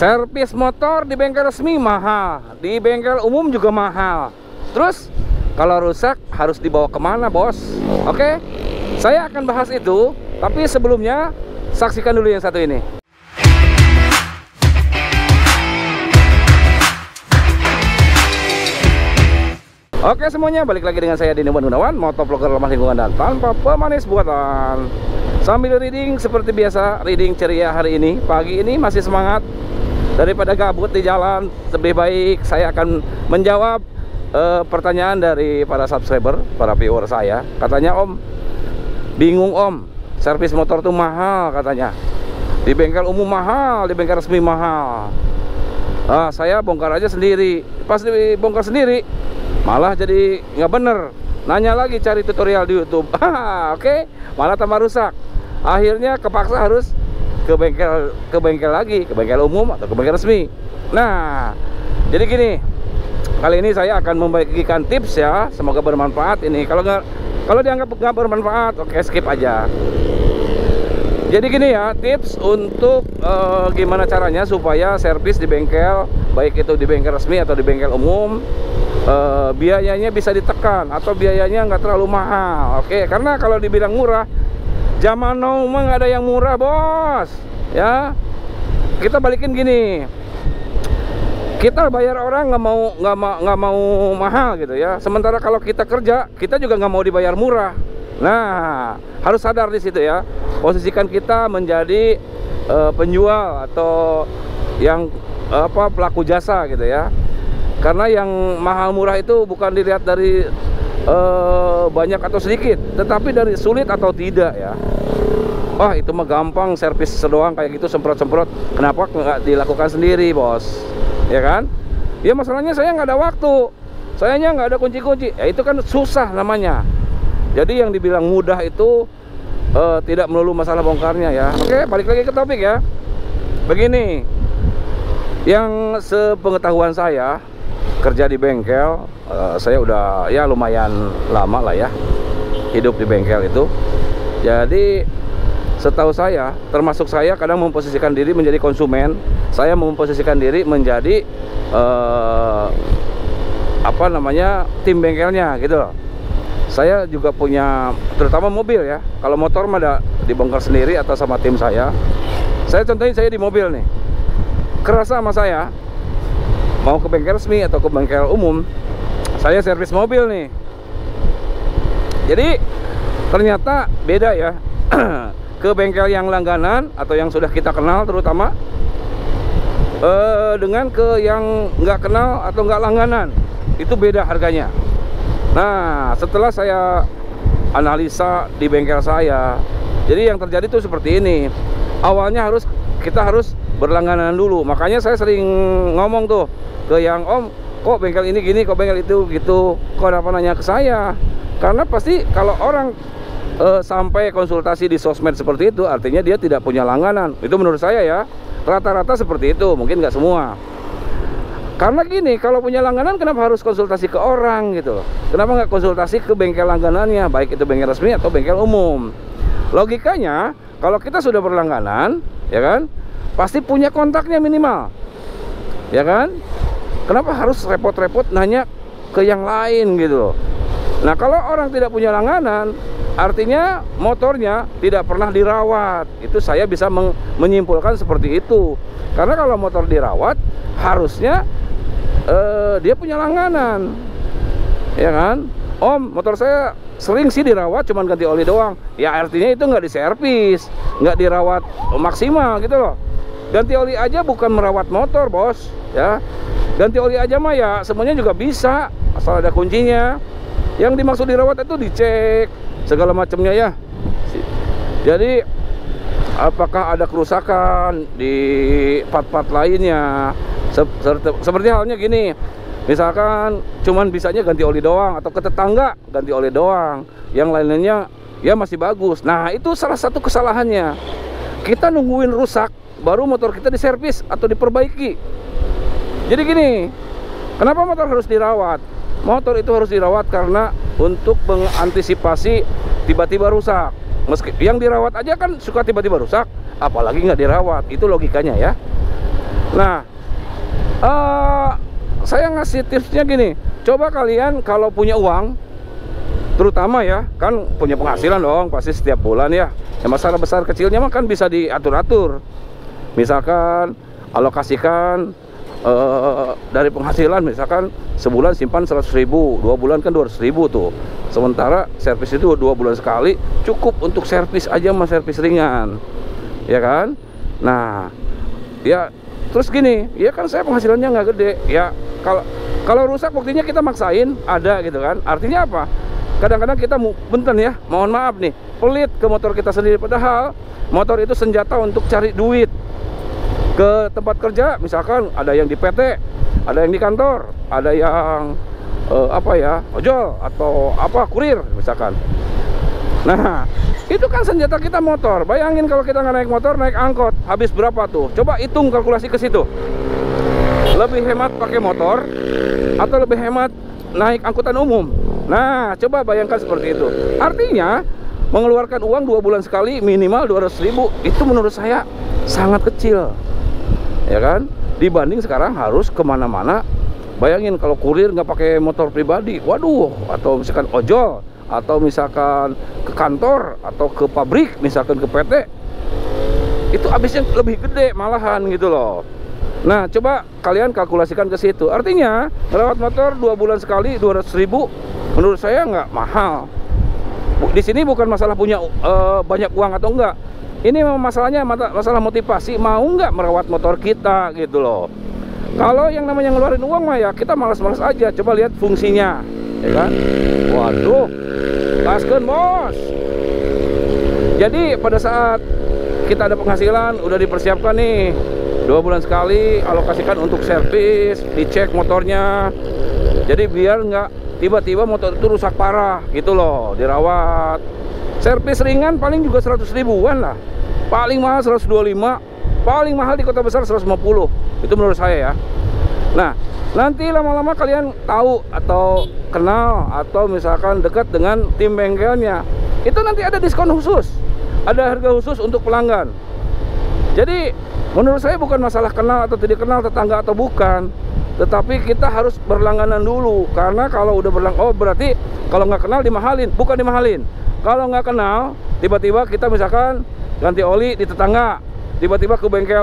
Servis motor di bengkel resmi mahal, di bengkel umum juga mahal. Terus kalau rusak harus dibawa kemana, bos? Oke, saya akan bahas itu. Tapi sebelumnya saksikan dulu yang satu ini. Oke semuanya, balik lagi dengan saya Denny Gunawan, motovlogger ramah lingkungan dan tanpa pemanis buatan. Sambil reading seperti biasa, reading ceria hari ini. Pagi ini masih semangat. Daripada gabut di jalan, lebih baik saya akan menjawab pertanyaan dari para subscriber, para viewer saya. Katanya, Om, bingung Om, servis motor tuh mahal katanya. Di bengkel umum mahal, di bengkel resmi mahal. Saya bongkar aja sendiri. Pas dibongkar sendiri, malah jadi nggak bener. Nanya lagi, cari tutorial di YouTube. Oke, malah tambah rusak. Akhirnya kepaksa harus ke bengkel lagi, ke bengkel umum atau ke bengkel resmi. Nah, jadi gini, kali ini saya akan membagikan tips ya. Semoga bermanfaat ini. Kalau dianggap nggak bermanfaat, oke, skip aja. Jadi gini ya, tips untuk gimana caranya supaya servis di bengkel, baik itu di bengkel resmi atau di bengkel umum, biayanya bisa ditekan atau biayanya nggak terlalu mahal. Oke, karena kalau dibilang murah, zaman now mah nggak ada yang murah, bos. Ya, kita balikin gini, kita bayar orang nggak mau mahal gitu ya. Sementara kalau kita kerja, kita juga nggak mau dibayar murah. Nah, harus sadar di situ ya. Posisikan kita menjadi penjual atau yang pelaku jasa gitu ya. Karena yang mahal murah itu bukan dilihat dari banyak atau sedikit, tetapi dari sulit atau tidak ya. Wah, itu mah gampang, servis sedoang kayak gitu, semprot-semprot. Kenapa nggak dilakukan sendiri, bos? Ya kan? Ya masalahnya saya nggak ada waktu, sayanya nggak ada kunci-kunci. Ya itu kan susah namanya. Jadi yang dibilang mudah itu tidak melulu masalah bongkarnya ya. Oke, balik lagi ke topik ya. Begini, yang sepengetahuan saya, kerja di bengkel, saya udah ya lumayan lama lah ya hidup di bengkel itu. Jadi setahu saya, termasuk saya kadang memposisikan diri menjadi konsumen, saya memposisikan diri menjadi tim bengkelnya gitu. Saya juga punya, terutama mobil ya. Kalau motor mah ada dibongkar sendiri atau sama tim saya. Saya contohin, saya di mobil nih, kerasa sama saya mau ke bengkel resmi atau ke bengkel umum, saya servis mobil nih. Jadi ternyata beda ya. Ke bengkel yang langganan atau yang sudah kita kenal terutama, dengan ke yang nggak kenal atau nggak langganan, itu beda harganya. Nah, setelah saya analisa di bengkel saya, jadi yang terjadi tuh seperti ini. Awalnya kita harus berlangganan dulu. Makanya saya sering ngomong tuh ke yang, Om, kok bengkel ini gini, kok bengkel itu gitu, kok apa nanya ke saya. Karena pasti kalau orang sampai konsultasi di sosmed seperti itu, artinya dia tidak punya langganan. Itu menurut saya ya, rata-rata seperti itu, mungkin nggak semua. Karena gini, kalau punya langganan kenapa harus konsultasi ke orang gitu loh? Kenapa nggak konsultasi ke bengkel langganannya, baik itu bengkel resmi atau bengkel umum? Logikanya, kalau kita sudah berlangganan, ya kan, pasti punya kontaknya minimal, ya kan? Kenapa harus repot-repot nanya ke yang lain gitu loh? Nah, kalau orang tidak punya langganan, artinya motornya tidak pernah dirawat. Itu saya bisa menyimpulkan seperti itu. Karena kalau motor dirawat, harusnya dia punya langganan, ya kan? Om, motor saya sering sih dirawat, cuman ganti oli doang. Ya artinya itu nggak diservis, nggak dirawat maksimal gitu loh. Ganti oli aja bukan merawat motor, bos ya. Ganti oli aja mah ya semuanya juga bisa, asal ada kuncinya. Yang dimaksud dirawat itu dicek segala macamnya ya. Jadi apakah ada kerusakan di part-part lainnya? Seperti halnya gini, misalkan cuman bisanya ganti oli doang, atau ke tetangga ganti oli doang, yang lainnya ya masih bagus. Nah, itu salah satu kesalahannya. Kita nungguin rusak baru motor kita diservis atau diperbaiki. Jadi gini, kenapa motor harus dirawat? Motor itu harus dirawat karena untuk mengantisipasi tiba-tiba rusak. Meski yang dirawat aja kan suka tiba-tiba rusak, apalagi nggak dirawat. Itu logikanya ya. Nah, saya ngasih tipsnya gini, coba kalian kalau punya uang, terutama ya, kan punya penghasilan dong pasti setiap bulan ya. Masalah besar kecilnya mah kan bisa diatur-atur. Misalkan alokasikan dari penghasilan, misalkan sebulan simpan 100.000, 2 bulan kan 200.000 tuh. Sementara servis itu 2 bulan sekali, cukup untuk servis aja, mah servis ringan, ya kan? Nah, ya terus gini, ya kan saya penghasilannya nggak gede, ya kalau rusak buktinya kita maksain ada gitu kan. Artinya apa? Kadang-kadang kita benten ya, mohon maaf nih, pelit ke motor kita sendiri, padahal motor itu senjata untuk cari duit ke tempat kerja. Misalkan ada yang di PT, ada yang di kantor, ada yang apa ya, ojol atau apa, kurir misalkan. Nah, itu kan senjata kita motor. Bayangin kalau kita nggak naik motor, naik angkot, habis berapa tuh? Coba hitung kalkulasi ke situ. Lebih hemat pakai motor atau lebih hemat naik angkutan umum? Nah, coba bayangkan seperti itu. Artinya mengeluarkan uang 2 bulan sekali minimal 200.000, itu menurut saya sangat kecil, ya kan? Dibanding sekarang harus kemana-mana. Bayangin kalau kurir nggak pakai motor pribadi, waduh, atau misalkan ojol, atau misalkan ke kantor atau ke pabrik, misalkan ke PT, itu habisnya lebih gede malahan gitu loh. Nah, coba kalian kalkulasikan ke situ. Artinya merawat motor 2 bulan sekali 200.000, menurut saya nggak mahal. Di sini bukan masalah punya banyak uang atau enggak. Ini masalahnya masalah motivasi, mau nggak merawat motor kita gitu loh. Kalau yang namanya ngeluarin uang mah ya kita malas-malas aja. Coba lihat fungsinya, ya kan? Waduh, gaskeun bos. Jadi pada saat kita ada penghasilan, udah dipersiapkan nih 2 bulan sekali, alokasikan untuk servis, dicek motornya. Jadi biar nggak tiba-tiba motor itu rusak parah gitu loh, dirawat. Servis ringan paling juga 100.000-an lah, paling mahal 125, paling mahal di kota besar 150. Itu menurut saya ya. Nah, nanti lama-lama kalian tahu atau kenal atau misalkan dekat dengan tim bengkelnya, itu nanti ada diskon khusus, ada harga khusus untuk pelanggan. Jadi menurut saya bukan masalah kenal atau tidak kenal, tetangga atau bukan, tetapi kita harus berlangganan dulu. Karena kalau udah oh berarti kalau nggak kenal dimahalin, bukan dimahalin. Kalau nggak kenal, tiba-tiba kita misalkan ganti oli di tetangga, tiba-tiba ke bengkel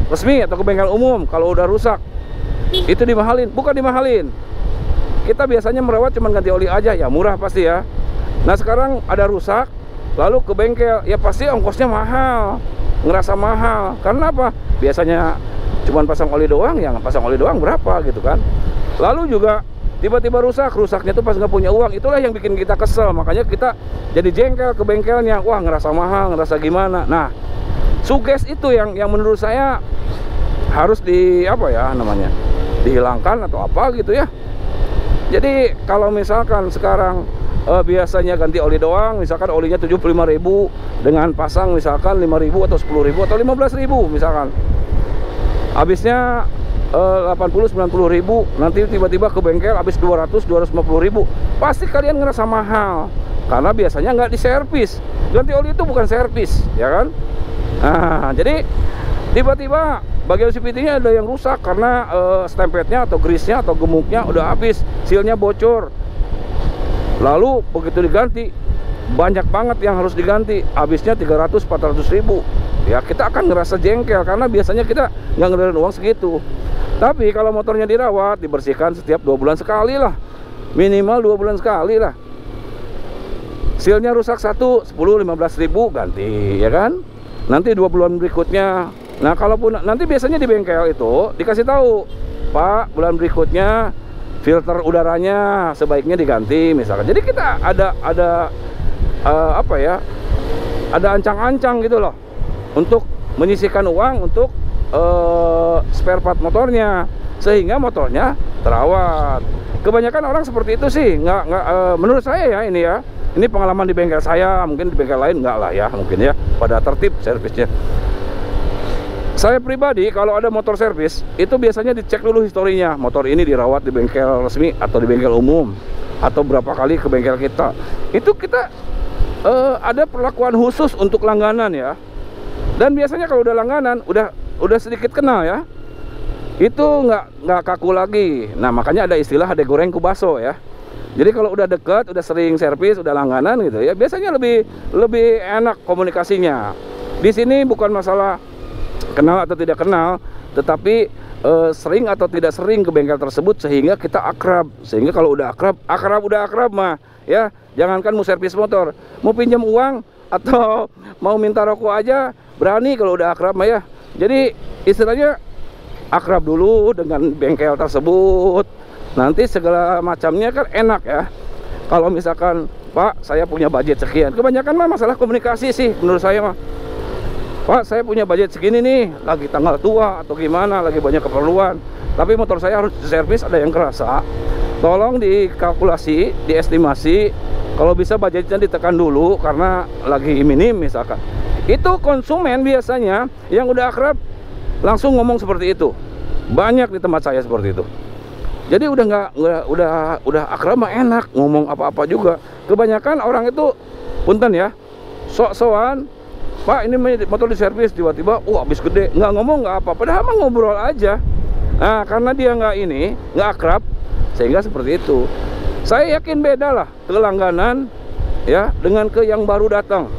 resmi atau ke bengkel umum, kalau udah rusak itu dimahalin, bukan dimahalin. Kita biasanya merawat cuma ganti oli aja, ya murah pasti ya. Nah sekarang ada rusak, lalu ke bengkel, ya pasti ongkosnya mahal, ngerasa mahal. Karena apa? Biasanya cuma pasang oli doang, yang pasang oli doang berapa gitu kan. Lalu juga tiba-tiba rusaknya tuh pas nggak punya uang. Itulah yang bikin kita kesel, makanya kita jadi jengkel ke bengkelnya. Wah, ngerasa mahal, ngerasa gimana. Nah, suges itu yang menurut saya harus dihilangkan atau apa gitu ya. Jadi kalau misalkan sekarang biasanya ganti oli doang, misalkan olinya 75.000 dengan pasang misalkan 5.000 atau 10.000 atau 15.000 misalkan, habisnya 80-90.000, nanti tiba-tiba ke bengkel habis 200-250.000, pasti kalian ngerasa mahal karena biasanya nggak diservis. Ganti oli itu bukan servis, ya kan? Nah, jadi tiba-tiba bagian CVT-nya ada yang rusak karena stempetnya atau grease-nya atau gemuknya udah habis, sealnya bocor. Lalu begitu diganti, banyak banget yang harus diganti, habisnya 300-400.000. Ya kita akan ngerasa jengkel karena biasanya kita nggak ngeluarin uang segitu. Tapi kalau motornya dirawat, dibersihkan setiap 2 bulan sekali lah, minimal 2 bulan sekali lah. Sealnya rusak 10-15.000 ganti, ya kan? Nanti 2 bulan berikutnya. Nah, kalaupun nanti biasanya di bengkel itu dikasih tahu, Pak, bulan berikutnya filter udaranya sebaiknya diganti misalkan. Jadi kita ada ada ancang-ancang gitu loh untuk menyisihkan uang untuk spare part motornya, sehingga motornya terawat. Kebanyakan orang seperti itu sih, nggak menurut saya ya, ini pengalaman di bengkel saya, mungkin di bengkel lain nggak lah ya, mungkin ya pada tertib servisnya. Saya pribadi kalau ada motor servis itu biasanya dicek dulu historinya, motor ini dirawat di bengkel resmi atau di bengkel umum, atau berapa kali ke bengkel kita. Itu kita ada perlakuan khusus untuk langganan ya. Dan biasanya kalau udah langganan, udah sedikit kenal ya, itu nggak kaku lagi. Nah makanya ada istilah hade goreng kubaso ya. Jadi kalau udah deket, udah sering servis, udah langganan gitu ya, biasanya lebih enak komunikasinya. Di sini bukan masalah kenal atau tidak kenal, tetapi sering atau tidak sering ke bengkel tersebut sehingga kita akrab. Sehingga kalau udah akrab mah ya, jangankan mau servis motor, mau pinjam uang atau mau minta rokok aja berani kalau udah akrab mah ya. Jadi istilahnya akrab dulu dengan bengkel tersebut, nanti segala macamnya kan enak ya. Kalau misalkan Pak saya punya budget sekian, kebanyakan mah masalah komunikasi sih menurut saya mah. Pak saya punya budget segini nih, lagi tanggal tua atau gimana, lagi banyak keperluan, tapi motor saya harus diservis, ada yang kerasa. Tolong dikalkulasi, diestimasi, kalau bisa budgetnya ditekan dulu karena lagi minim misalkan. Itu konsumen biasanya yang udah akrab langsung ngomong seperti itu. Banyak di tempat saya seperti itu. Jadi udah akrab mah enak, ngomong apa-apa juga. Kebanyakan orang itu punten ya, sok-sokan, Pak ini motor diservis, tiba-tiba habis gede, nggak ngomong nggak apa, padahal mah ngobrol aja. Nah karena dia nggak akrab, sehingga seperti itu. Saya yakin beda lah kelangganan ya dengan ke yang baru datang.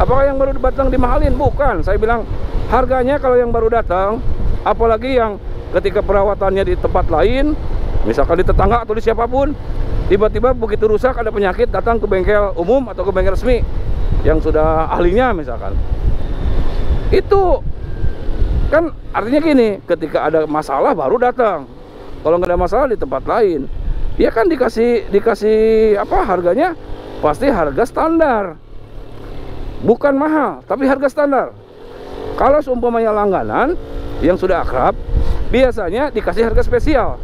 Apakah yang baru datang dimahalin? Bukan. Saya bilang harganya kalau yang baru datang, apalagi yang ketika perawatannya di tempat lain, misalkan di tetangga atau di siapapun, tiba-tiba begitu rusak ada penyakit datang ke bengkel umum atau ke bengkel resmi yang sudah ahlinya misalkan. Itu kan artinya gini, ketika ada masalah baru datang. Kalau nggak ada masalah di tempat lain, ya kan dikasih apa harganya? Pasti harga standar. Bukan mahal, tapi harga standar. Kalau seumpamanya langganan yang sudah akrab, biasanya dikasih harga spesial.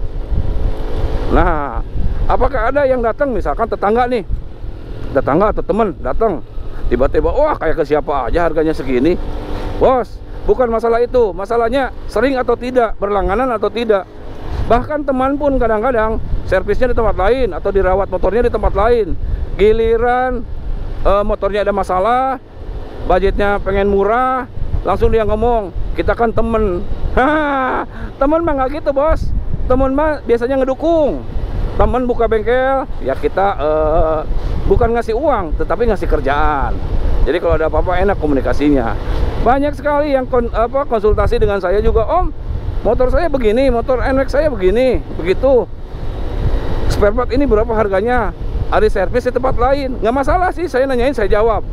Nah, apakah ada yang datang misalkan tetangga nih, tetangga atau teman datang, tiba-tiba wah kayak ke siapa aja harganya segini? Bos, bukan masalah itu, masalahnya sering atau tidak, berlangganan atau tidak. Bahkan teman pun kadang-kadang servisnya di tempat lain atau dirawat motornya di tempat lain, giliran motornya ada masalah, budgetnya pengen murah, langsung dia ngomong, kita kan temen. Temen mah nggak gitu bos, temen mah biasanya ngedukung. Temen buka bengkel, ya kita bukan ngasih uang, tetapi ngasih kerjaan. Jadi kalau ada apa-apa enak komunikasinya. Banyak sekali yang konsultasi dengan saya juga, Om, motor saya begini, motor NMAX saya begini, begitu. Spare part ini berapa harganya? Ada servis di tempat lain, nggak masalah sih, saya nanyain, saya jawab.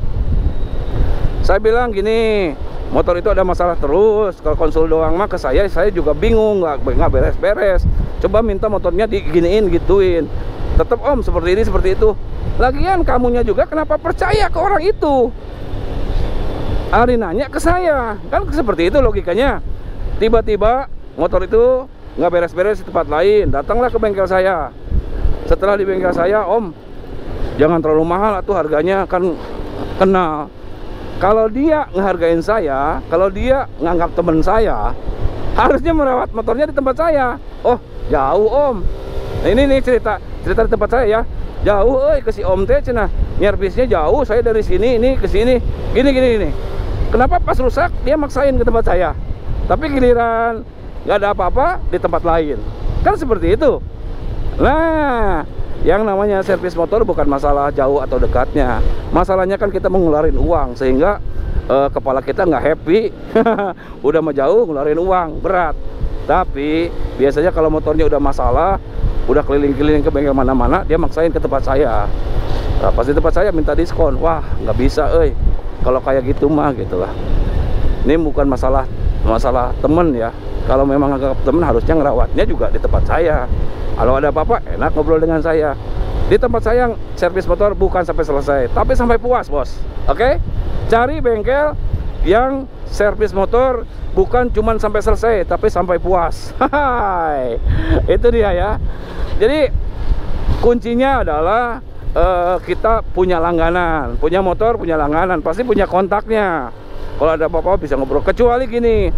Saya bilang gini, motor itu ada masalah terus. Kalau konsul doang mah ke saya juga bingung, nggak beres-beres. Coba minta motornya diginiin, gituin. Tetap Om seperti ini, seperti itu. Lagian kamunya juga kenapa percaya ke orang itu? Ari nanya ke saya, kan seperti itu logikanya. Tiba-tiba motor itu nggak beres-beres di tempat lain, datanglah ke bengkel saya. Setelah di bengkel saya, Om, jangan terlalu mahal tuh harganya, kan kenal. Kalau dia ngehargain saya, kalau dia nganggap teman saya, harusnya merawat motornya di tempat saya. Oh, jauh Om. Nah, ini cerita di tempat saya ya. Jauh, ke si Om teh cenah. Nyervisnya jauh, saya dari sini ini ke sini. Gini. Kenapa pas rusak dia maksain ke tempat saya? Tapi giliran nggak ada apa-apa di tempat lain. Kan seperti itu. Nah, yang namanya servis motor bukan masalah jauh atau dekatnya. Masalahnya kan kita mengeluarin uang, sehingga kepala kita nggak happy. Udah mau jauh ngeluarin uang, berat. Tapi biasanya kalau motornya udah masalah, udah keliling-keliling ke bengkel mana-mana, dia maksain ke tempat saya. Nah, pas di tempat saya minta diskon. Wah, nggak bisa, kalau kayak gitu mah gitulah. Ini bukan masalah temen ya. Kalau memang agak temen, harusnya ngerawatnya juga di tempat saya. Kalau ada apa-apa, enak ngobrol dengan saya. Di tempat saya servis motor bukan sampai selesai, tapi sampai puas, bos. Oke? Cari bengkel yang servis motor bukan cuma sampai selesai, tapi sampai puas. Hai, itu dia ya. Jadi kuncinya adalah kita punya langganan, punya motor, punya langganan, pasti punya kontaknya. Kalau ada apa-apa bisa ngobrol. Kecuali gini,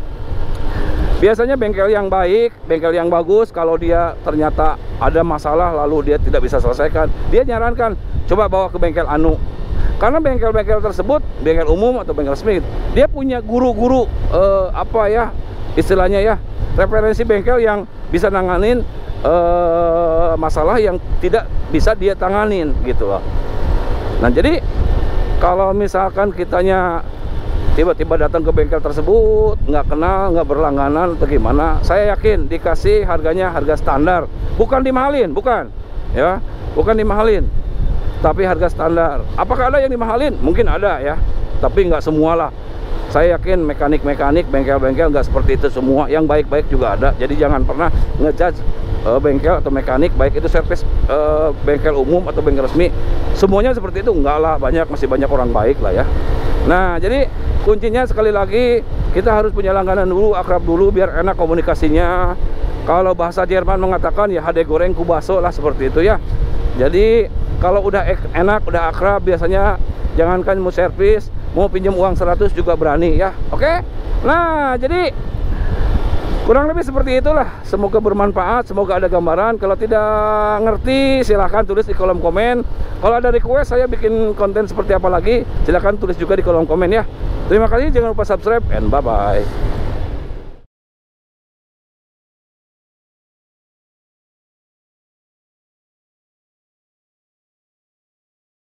biasanya bengkel yang baik, bengkel yang bagus, kalau dia ternyata ada masalah lalu dia tidak bisa selesaikan, dia nyarankan coba bawa ke bengkel anu. Karena bengkel-bengkel tersebut, bengkel umum atau bengkel resmi, dia punya guru-guru apa ya istilahnya ya, referensi bengkel yang bisa nanganin masalah yang tidak bisa dia tanganin gitu loh. Nah jadi kalau misalkan kitanya tiba-tiba datang ke bengkel tersebut, nggak kenal, nggak berlangganan atau gimana, saya yakin dikasih harganya harga standar, bukan dimahalin, bukan ya, bukan dimahalin, tapi harga standar. Apakah ada yang dimahalin? Mungkin ada ya, tapi nggak semua lah. Saya yakin mekanik-mekanik, bengkel-bengkel nggak seperti itu semua, yang baik-baik juga ada. Jadi jangan pernah ngejudge bengkel atau mekanik, baik itu servis bengkel umum atau bengkel resmi, semuanya seperti itu, enggak lah, masih banyak orang baik lah ya. Nah jadi kuncinya sekali lagi, kita harus punya langganan dulu, akrab dulu, biar enak komunikasinya. Kalau bahasa Jerman mengatakan ya hade goreng kubaso lah, seperti itu ya. Jadi kalau udah enak, udah akrab, biasanya jangankan mau servis, mau pinjam uang 100 juga berani ya. Oke. Nah jadi kurang lebih seperti itulah. Semoga bermanfaat, semoga ada gambaran. Kalau tidak ngerti silahkan tulis di kolom komen. Kalau ada request saya bikin konten seperti apa lagi, silahkan tulis juga di kolom komen ya. Terima kasih, jangan lupa subscribe and bye bye.